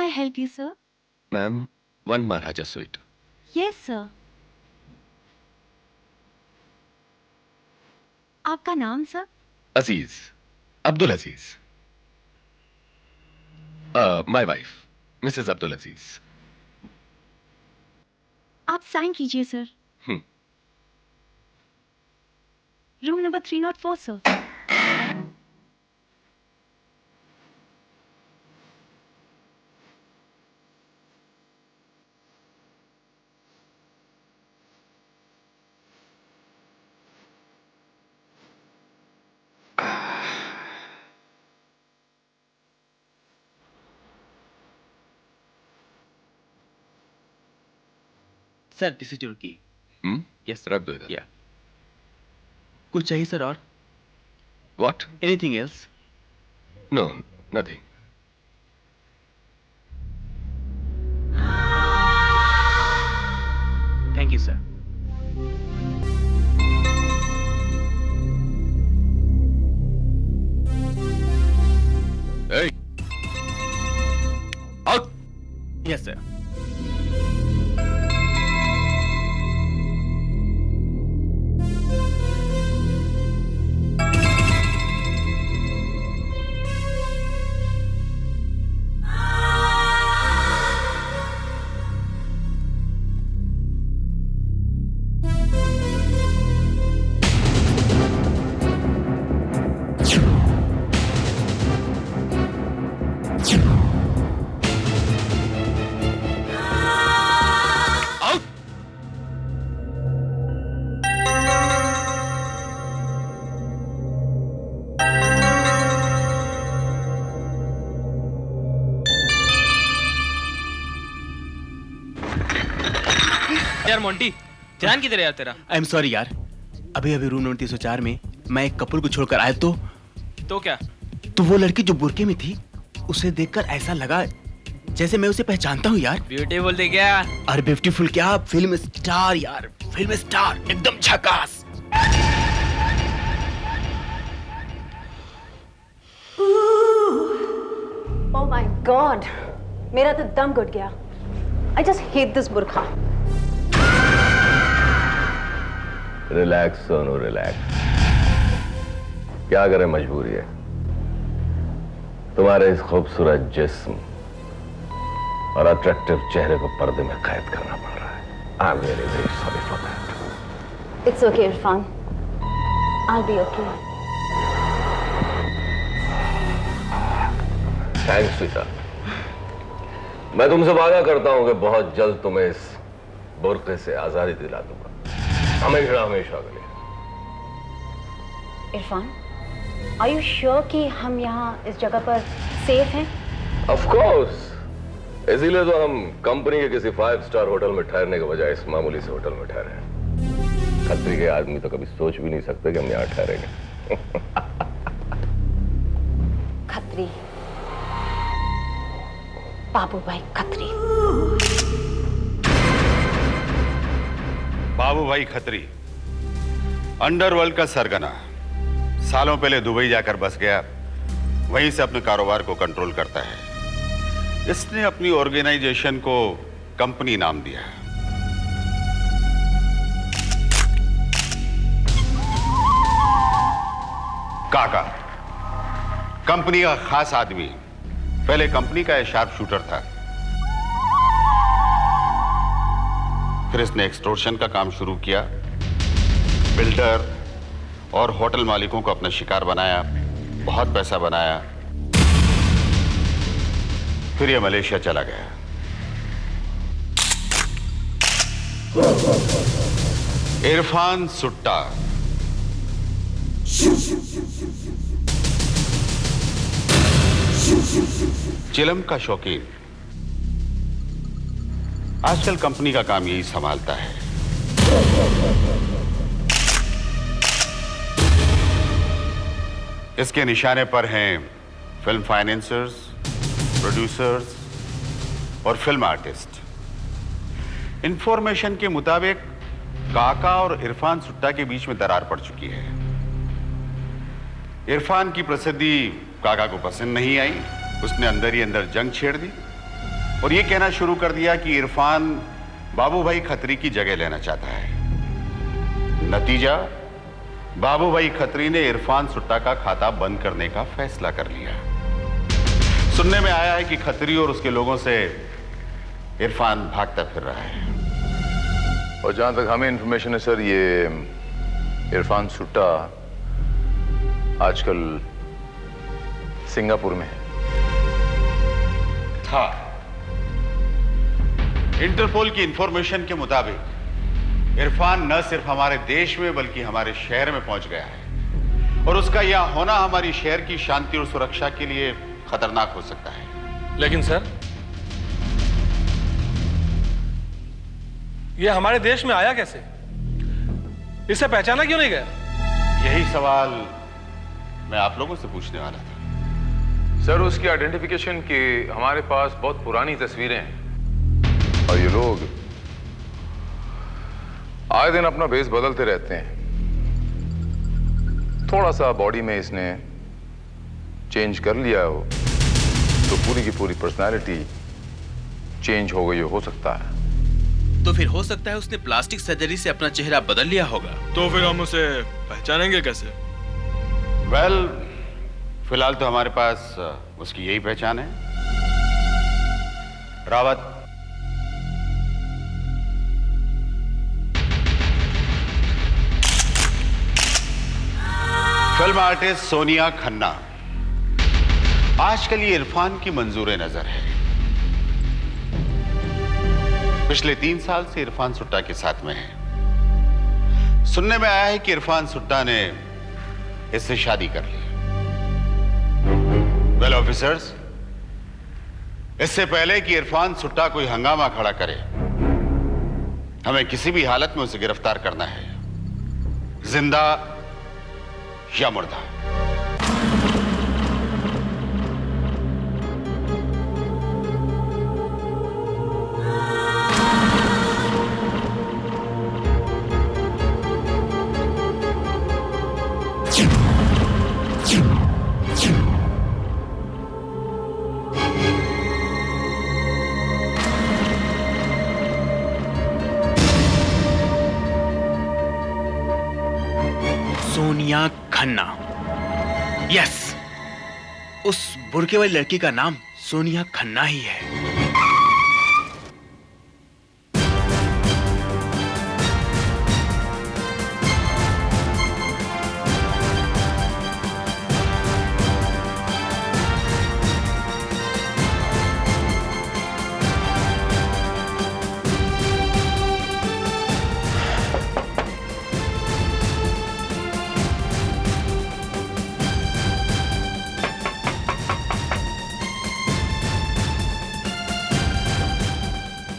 I help you, sir? Ma'am, one Maharaja sweet. Yes, sir. आपका नाम sir? Aziz. Abdul Aziz. My wife, Mrs. Abdul Aziz. आप sign कीजिए sir. Room number 304 sir. Sir this is your की. Yes, rub do that. या कुछ चाहिए sir और? What? Anything else? No, nothing. Thank you sir. Hey! Out! Yes sir. यार Monty, ध्यान किधर है यार तेरा? आई एम सॉरी यार. अभी अभी रूम नंबर 304 में मैं एक कपल को छोड़कर आया तो क्या? तो वो लड़की जो बुर्के में थी उसे देखकर ऐसा लगा जैसे मैं उसे पहचानता हूँ यार. ब्यूटीफुल थी क्या? अरे ब्यूटीफुल क्या, फिल्म स्टार यार, फिल्म स्टार एकदम झकास. Oh my God! मेरा तो दम घुट गया. I just hate this burqa. Relax Sonu, relax. क्या करें, मजबूरी है. तुम्हारे इस खूबसूरत जिस्म और अट्रैक्टिव चेहरे को पर्दे में कैद करना पड़ रहा है. I am very very sorry for that. It's okay, Irfan. I'll be okay. Thanks Sweta. मैं तुमसे वादा करता हूं कि बहुत जल्द तुम्हें इस बुर्के से आजादी दिला दूंगा, हमेशा हमेशा के लिए. इरफान, are you sure कि हम यहाँ इस जगह पर सेफ हैं? Of course. इसीलिए तो हम कंपनी के किसी 5 स्टार होटल में ठहरने के बजाय इस मामूली से होटल में ठहरे हैं. खतरी के आदमी तो कभी सोच भी नहीं सकते कि हम यहाँ ठहरेंगे. खत्री, बाबू भाई खत्री. बाबू भाई खत्री अंडरवर्ल्ड का सरगना, सालों पहले दुबई जाकर बस गया, वहीं से अपने कारोबार को कंट्रोल करता है. इसने अपनी ऑर्गेनाइजेशन को कंपनी नाम दिया. काका कंपनी का खास आदमी, पहले कंपनी का शार्प शूटर था. फिर इसने एक्सटॉर्शन का काम शुरू किया, बिल्डर और होटल मालिकों को अपना शिकार बनाया, बहुत पैसा बनाया. फिर ये मलेशिया चला गया. इरफान सुट्टा, चिलम का शौकीन, आजकल कंपनी का काम यही संभालता है. इसके निशाने पर हैं फिल्म फाइनेंसर्स, प्रोड्यूसर्स और फिल्म आर्टिस्ट. इंफॉर्मेशन के मुताबिक काका और इरफान सुट्टा के बीच में दरार पड़ चुकी है. इरफान की प्रसिद्धि काका को पसंद नहीं आई, उसने अंदर ही अंदर जंग छेड़ दी और ये कहना शुरू कर दिया कि इरफान बाबू भाई खत्री की जगह लेना चाहता है। नतीजा, बाबू भाई खत्री ने इरफान सुट्टा का खाता बंद करने का फैसला कर लिया। सुनने में आया है कि खत्री और उसके लोगों से इरफान भागता फिर रहा है। और जहां तक हमें इंफॉर्मेशन है सर, ये इरफान सुट्टा आजकल सिंगापुर में है। था। इंटरपोल की इंफॉर्मेशन के मुताबिक इरफान न सिर्फ हमारे देश में बल्कि हमारे शहर में पहुंच गया है और उसका यहां होना हमारी शहर की शांति और सुरक्षा के लिए खतरनाक हो सकता है। लेकिन सर, ये हमारे देश में आया कैसे? इसे पहचाना क्यों नहीं गया? यही सवाल मैं आप लोगों से पूछने वाला था। सर, उसकी आइडेंटिफिकेशन की हमारे पास बहुत पुरानी तस्वीरें हैं और ये लोग आए दिन अपना बेस बदलते रहते हैं। थोड़ा सा बॉडी में इसने चेंज कर लिया हो तो पूरी की पूरी पर्सनालिटी चेंज हो गई हो सकता है। तो फिर हो सकता है उसने प्लास्टिक सर्जरी से अपना चेहरा बदल लिया होगा। तो फिर हम उसे पहचानेंगे कैसे? वेल, फिलहाल तो हमारे पास उसकी यही पहचान है। रावत, फिल्म आर्टिस्ट सोनिया खन्ना आजकल ये इरफान की मंजूर नजर है। पिछले 3 साल से इरफान सुट्टा के साथ में है। सुनने में आया है कि इरफान सुट्टा ने इससे शादी कर ली। वेल ऑफिसर्स, इससे पहले कि इरफान सुट्टा कोई हंगामा खड़ा करे, हमें किसी भी हालत में उसे गिरफ्तार करना है, जिंदा या मुर्दा। सोनिया खन्ना। यस, उस बुर्के वाली लड़की का नाम सोनिया खन्ना ही है।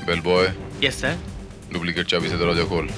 Bell boy, yes sir. Duplicate चाबी से दरवाजा खोल।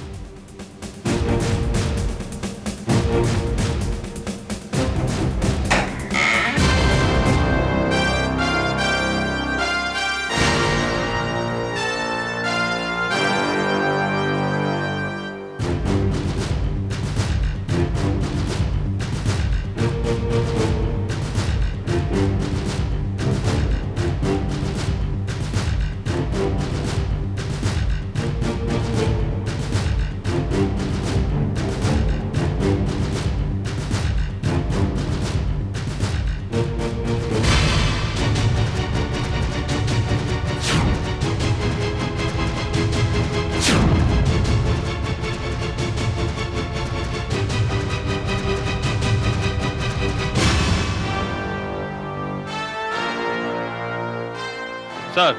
सर,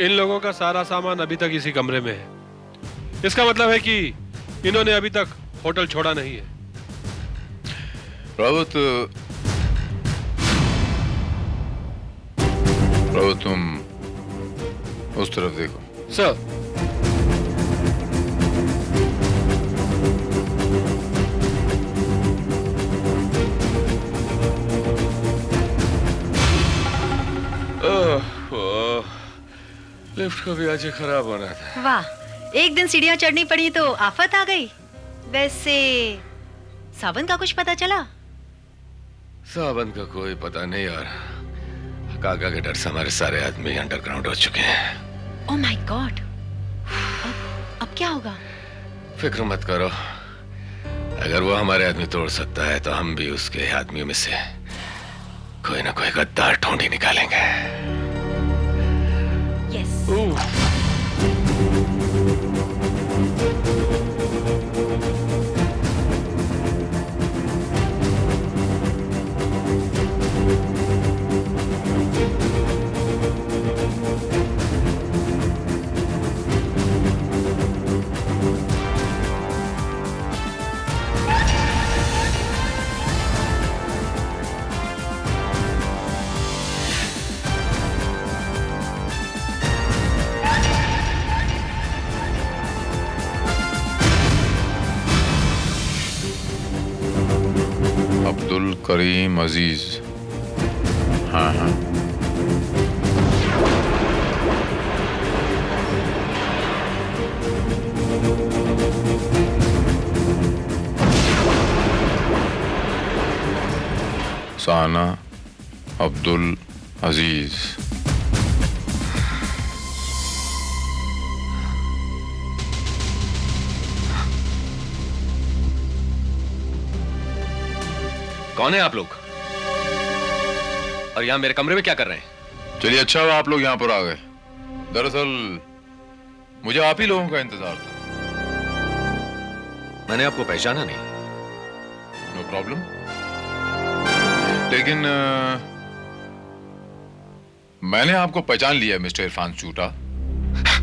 इन लोगों का सारा सामान अभी तक इसी कमरे में है। इसका मतलब है कि इन्होंने अभी तक होटल छोड़ा नहीं है। रावत, तुम उस तरफ देखो। सर, लिफ्ट का भी आज खराब होना था। वाह, एक दिन सीढ़ियां चढ़नी पड़ी तो आफत आ गई। वैसे सावन का कुछ पता चला? सावन का कोई पता नहीं यार। काका के डर से हमारे सारे आदमी अंडरग्राउंड हो चुके हैं। ओह माय गॉड, अब क्या होगा? फिक्र मत करो, अगर वो हमारे आदमी तोड़ सकता है तो हम भी उसके आदमियों में से कोई ना कोई गद्दार ढूंढ निकालेंगे। यस। अब्दुल करीम अजीज। हाँ हाँ, साना अब्दुल अजीज। कौन है आप लोग और यहां मेरे कमरे में क्या कर रहे हैं? चलिए अच्छा हुआ आप लोग यहाँ पर आ गए। दरअसल मुझे आप ही लोगों का इंतजार था। मैंने आपको पहचाना नहीं। नो प्रॉब्लम, लेकिन मैंने आपको पहचान लिया मिस्टर इरफान सूटा।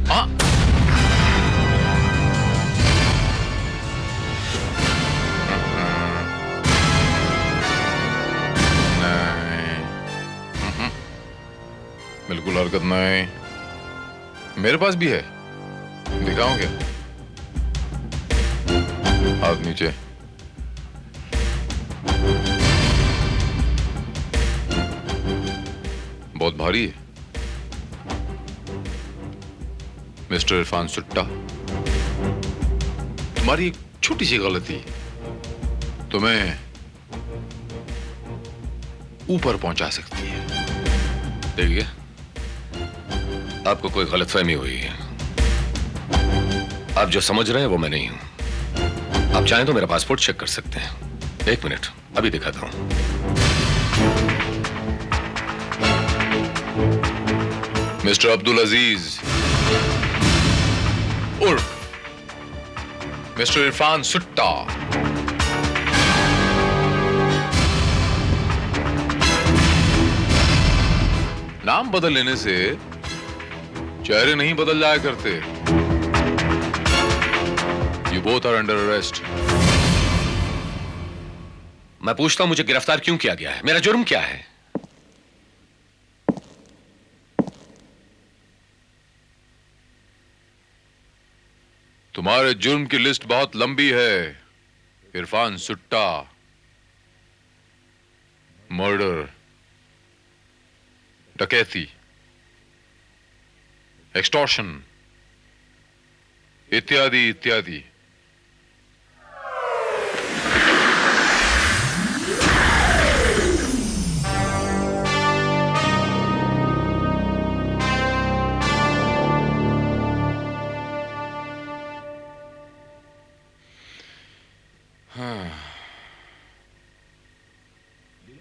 हाँ, बिल्कुल हरकत नहीं। मेरे पास भी है, दिखाऊं क्या? हाथ नीचे। बहुत भारी है मिस्टर इरफान सुट्टा। तुम्हारी एक छोटी सी गलती तुम्हें ऊपर पहुंचा सकती है। देखिए, आपको कोई गलतफहमी हुई है। आप जो समझ रहे हैं वो मैं नहीं हूं। आप चाहें तो मेरा पासपोर्ट चेक कर सकते हैं। एक मिनट, अभी दिखाता हूं। मिस्टर अब्दुल अजीज उर्फ मिस्टर इरफान सुट्टा। नाम बदल लेने से चेहरे नहीं बदल जाया करते। You both are under arrest. मैं पूछता हूं, मुझे गिरफ्तार क्यों किया गया है? मेरा जुर्म क्या है? तुम्हारे जुर्म की लिस्ट बहुत लंबी है इरफान सुट्टा। मर्डर, डकैती, एक्सटॉर्शन इत्यादि इत्यादि।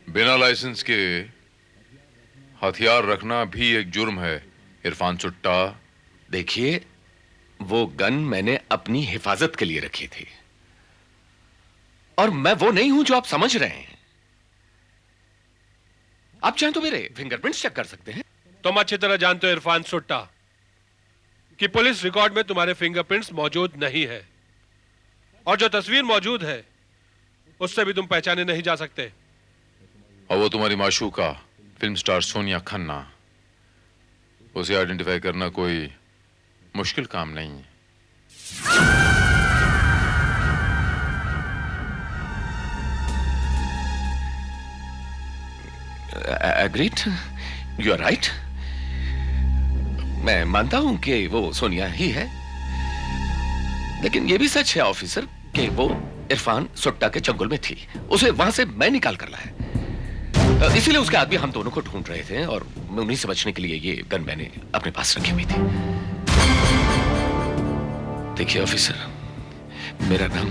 बिना लाइसेंस के हथियार रखना भी एक जुर्म है इरफान सुट्टा। देखिए, वो गन मैंने अपनी हिफाजत के लिए रखी थी और मैं वो नहीं हूं जो आप समझ रहे हैं। आप चाहें तो मेरे फिंगरप्रिंट्स चेक कर सकते हैं। तुम अच्छी तरह जानते हो इरफान सुट्टा कि पुलिस रिकॉर्ड में तुम्हारे फिंगरप्रिंट्स मौजूद नहीं है और जो तस्वीर मौजूद है उससे भी तुम पहचाने नहीं जा सकते। और वो तुम्हारी माशूका फिल्म स्टार सोनिया खन्ना, उसे आइडेंटिफाई करना कोई मुश्किल काम नहीं है। Agreed, you are right. मैं मानता हूं कि वो सोनिया ही है, लेकिन यह भी सच है ऑफिसर कि वो इरफान सुट्टा के चंगुल में थी। उसे वहां से मैं निकाल कर लाया। इसीलिए उसके आदमी हम दोनों को ढूंढ रहे थे और उन्हीं से बचने के लिए ये गन मैंने अपने पास रखी हुई थी। देखिए ऑफिसर, मेरा नाम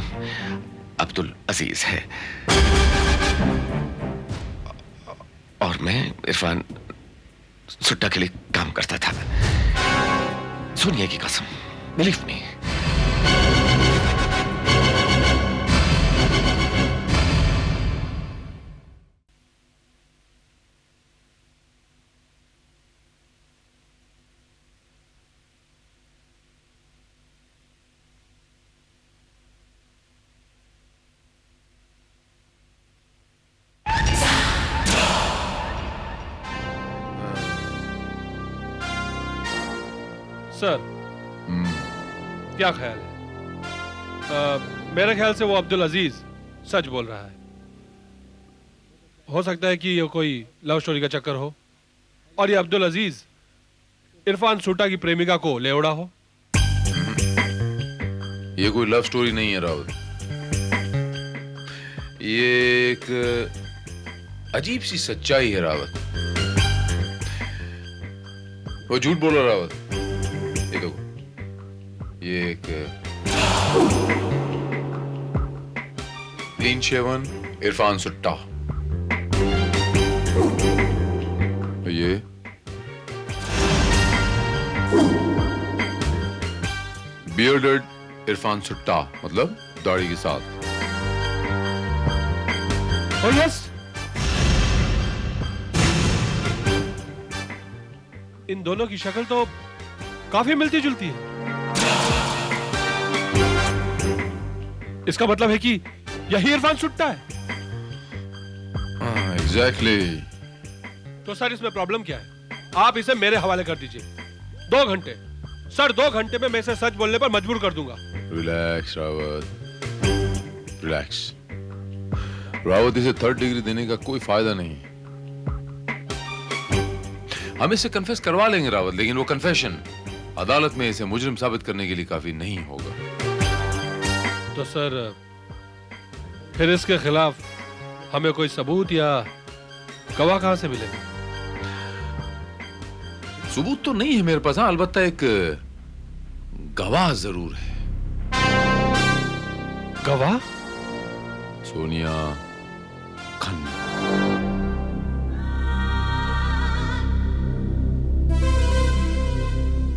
अब्दुल अजीज है और मैं इरफान सुट्टा के लिए काम करता था। सोनिया की कसम, बिलीव मी। सर, क्या ख्याल है? मेरे ख्याल से वो अब्दुल अजीज सच बोल रहा है। हो सकता है कि ये कोई लव स्टोरी का चक्कर हो और ये अब्दुल अजीज इरफान सुट्टा की प्रेमिका को ले उड़ा हो। ये कोई लव स्टोरी नहीं है रावत, ये एक अजीब सी सच्चाई है रावत। वो झूठ बोल रहा रावत। ये देखो, ये एक क्लीन शेवन इरफान सुट्टा, ये बियर्डेड इरफान सुट्टा, मतलब दाढ़ी के साथ। Oh yes, इन दोनों की शक्ल तो काफी मिलती जुलती है। इसका मतलब है कि यही इरफान सुट्टा है। एग्जैक्टली। तो सर, इसमें प्रॉब्लम क्या है? आप इसे मेरे हवाले कर दीजिए। 2 घंटे सर, 2 घंटे में मैं इसे सच बोलने पर मजबूर कर दूंगा। Relax Rawat, relax. रावत, इसे 3rd डिग्री देने का कोई फायदा नहीं। हम इसे कन्फेस करवा लेंगे रावत, लेकिन वो कन्फेशन अदालत में इसे मुजरिम साबित करने के लिए काफी नहीं होगा। तो सर, फिर इसके खिलाफ हमें कोई सबूत या गवाह कहां से मिलेगा? सबूत तो नहीं है मेरे पास, हाँ, अलबत्ता एक गवाह जरूर है। गवाह? सोनिया खन्ना।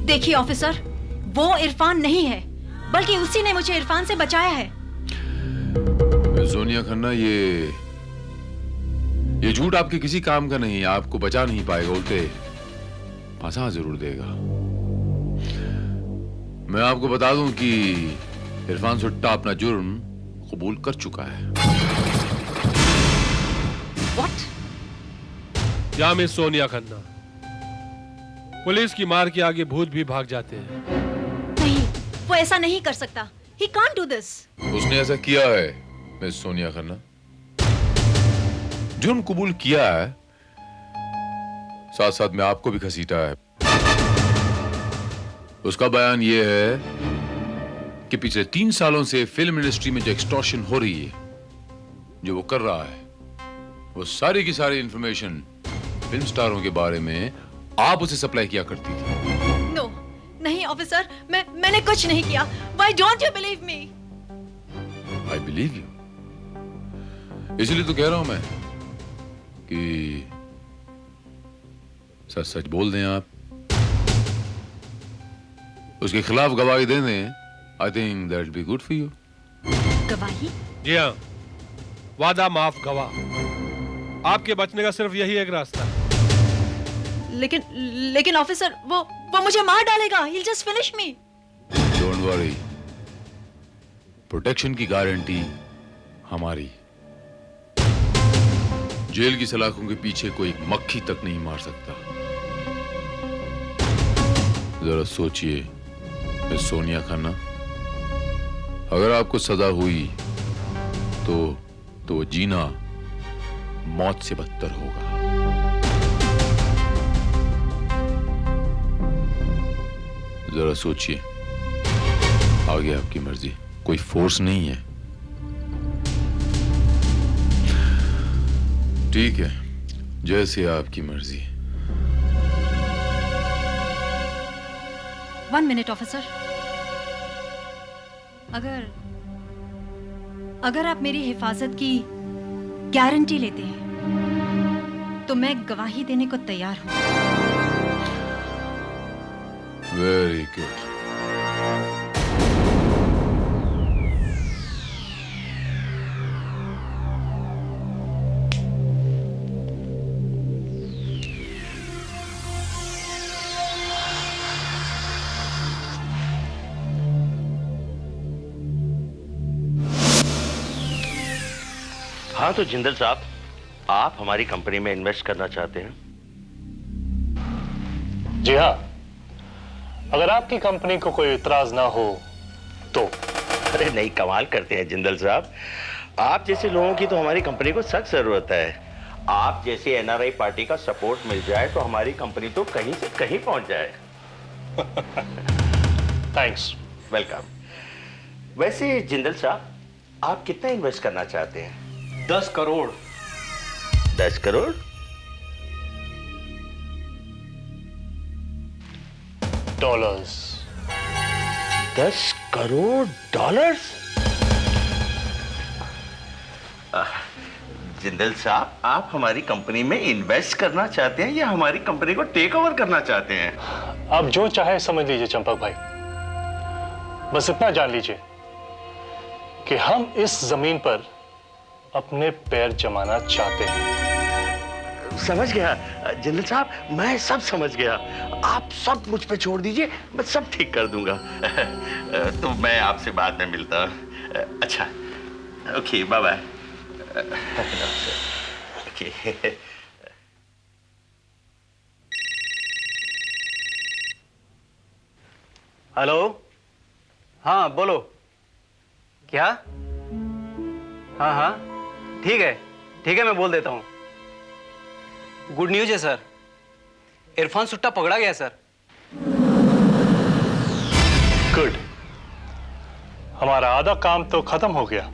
देखिए ऑफिसर, वो इरफान नहीं है, बल्कि उसी ने मुझे इरफान से बचाया है। सोनिया खन्ना, ये झूठ आपके किसी काम का नहीं है, आपको बचा नहीं पाएगा, उल्टे फंसा जरूर देगा। मैं आपको बता दूं कि इरफान सुट्टा अपना जुर्म कबूल कर चुका है। What? या मिस सोनिया खन्ना, पुलिस की मार के आगे भूत भी भाग जाते हैं। नहीं, वो ऐसा नहीं कर सकता। He can't do this. उसने ऐसा किया है मिस सोनिया खन्ना, जुर्म कबूल किया है, साथ साथ में आपको भी घसीटा है। उसका बयान यह है कि पिछले 3 सालों से फिल्म इंडस्ट्री में जो एक्सटॉर्शन हो रही है, जो वो कर रहा है, वो सारी की सारी इंफॉर्मेशन फिल्म स्टारों के बारे में आप उसे सप्लाई किया करती थी। No, नहीं ऑफिसर, मैंने कुछ नहीं किया। Why don't you believe me? I believe you. इसलिए तो कह रहा हूं मैं कि सच सच बोल दें आप, उसके खिलाफ गवाही दे दें। I think that will be good for you. गवाही? जी हाँ, वादा माफ गवाह। आपके बचने का सिर्फ यही एक रास्ता है। लेकिन ऑफिसर, वो मुझे मार डालेगा। He'll just finish me. Don't worry. Protection की गारंटी हमारी। जेल की सलाखों के पीछे कोई मक्खी तक नहीं मार सकता। जरा सोचिए मिस सोनिया खन्ना, अगर आपको सजा हुई तो जीना मौत से बदतर होगा। जरा सोचिए, आगे आपकी मर्जी, कोई फोर्स नहीं है। ठीक है, जैसे आपकी मर्जी। 1 मिनट ऑफिसर। अगर आप मेरी हिफाजत की गारंटी लेते हैं तो मैं गवाही देने को तैयार हूं। Very good. हाँ तो जिंदल साहब, आप हमारी कंपनी में इन्वेस्ट करना चाहते हैं? जी हाँ, अगर आपकी कंपनी को कोई इतराज ना हो तो। अरे नहीं, कमाल करते हैं जिंदल साहब। आप जैसे लोगों की तो हमारी कंपनी को सख्त जरूरत है। आप जैसी एनआरआई पार्टी का सपोर्ट मिल जाए तो हमारी कंपनी तो कहीं से कहीं पहुंच जाए। थैंक्स। वेलकम। वैसे जिंदल साहब, आप कितना इन्वेस्ट करना चाहते हैं? 10 करोड़। 10 करोड़? डॉलर्स। 10 करोड़ डॉलर्स? जिंदल साहब, आप हमारी कंपनी में इन्वेस्ट करना चाहते हैं या हमारी कंपनी को टेक ओवर करना चाहते हैं? आप जो चाहे समझ लीजिए चंपक भाई, बस इतना जान लीजिए कि हम इस जमीन पर अपने पैर जमाना चाहते हैं। समझ गया जिंदल साहब, मैं सब समझ गया। आप सब मुझ पे छोड़ दीजिए, मैं सब ठीक कर दूंगा। तो मैं आपसे बाद में मिलता हूँ। अच्छा, okay, bye bye. Okay. Hello, हाँ बोलो। क्या? हाँ हाँ, ठीक है, मैं बोल देता हूँ। गुड न्यूज है सर, इरफान सुट्टा पकड़ा गया सर। गुड, हमारा आधा काम तो खत्म हो गया।